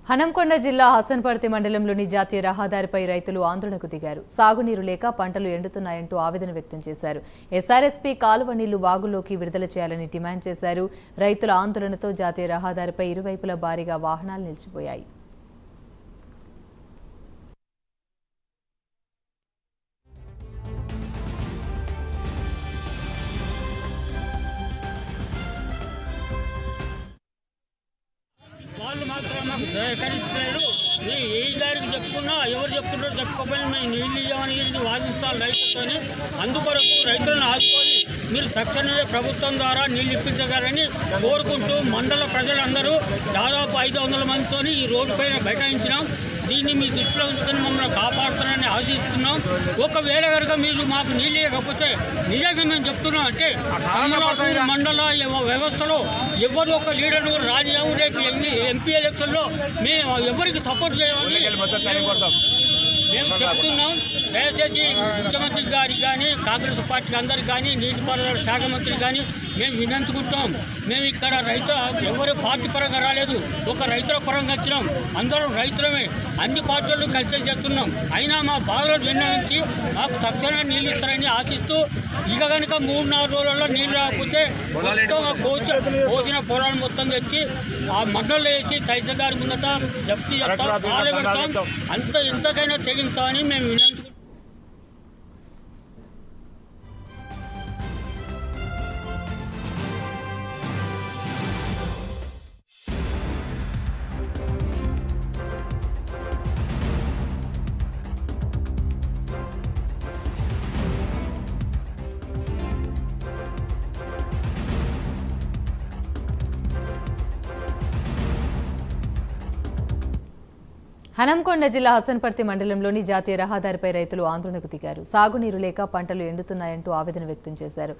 హనంకొండ జిల్లా హసన్పర్తి మండలంలోని జాతీయ రహదారిపై రైతులు ఆందోళనకు దిగారు. సాగునీరు లేక పంటలు ఎండుతున్నాయంటూ ఆవేదన వ్యక్తం చేశారు. ఎస్ఆర్ఎస్పీ కాలువ నీళ్లు వాగులోకి విడుదల చేయాలని డిమాండ్ చేశారు. రైతుల ఆందోళనతో జాతీయ రహదారిపై ఇరువైపులా భారీగా వాహనాలు నిలిచిపోయాయి. వాళ్ళు మాత్రం మాకు సహకరించలేదు. ఏ గారికి చెప్పుకున్నా ఎవరు చెప్పుకుంటారో చెప్పుకోకపోయినా మేము నీళ్ళు ఇవ్వమని వాదించాలి రైతులతోని. అందుకొరకు రైతులను ఆదుకొని మీరు తక్షణమే ప్రభుత్వం ద్వారా నీళ్ళు ఇప్పించగలరని కోరుకుంటూ మండల ప్రజలందరూ దాదాపు 500 మందితో ఈ రోడ్డు పైన బైఠాయించినాం. దీన్ని మీ దృష్టిలో ఉంచుకొని మమ్మల్ని కాపాడుతున్నారని ఆశిస్తున్నాం. ఒకవేళ కనుక మీరు మాకు నీళ్ళు ఇవ్వకపోతే నిజంగా మేము చెప్తున్నాం అంటే కమలాపూర్ మండల వ్యవస్థలో ఎవరు ఒక లీడర్ను రాజీనామా రేపు ఎంపీ ఎలక్షన్లో మేము ఎవరికి సపోర్ట్ చేయాలని మేము చెప్తున్నాం. దయచేసి ముఖ్యమంత్రి గారికి కానీ కాంగ్రెస్ పార్టీకి అందరికి కానీ నీటిపారుదల శాఖ మంత్రికి కానీ మేము వినంతుకుంటాం. మేము ఇక్కడ ఎవరు పార్టీ పరంగా రాలేదు, ఒక రైతుల పరంగా వచ్చినాం. అందరం రైతులమే, అన్ని పార్టీలు కలిసి చేస్తున్నాం. అయినా మా బాధలు నిర్ణయించి మాకు తక్షణమే నీళ్ళు ఇస్తారని ఆశిస్తూ ఇక కనుక 3-4 రోజుల్లో నీళ్ళు రాకపోతే మొత్తం కోసిన పొలాలు మొత్తం తెచ్చి ఆ మండల్లో వేసి తహసీల్దార్ ముందట జప్తీ చేస్తాం. అంత ఇంతకైనా తెగించామని మేము వినంతుకుంటాం. హనంకొండ జిల్లా హసన్పర్తి మండలంలోని జాతీయ రహదారిపై రైతులు ఆందోళనకు దిగారు. సాగునీరు లేక పంటలు ఎండుతున్నాయంటూ ఆవేదన వ్యక్తం చేశారు.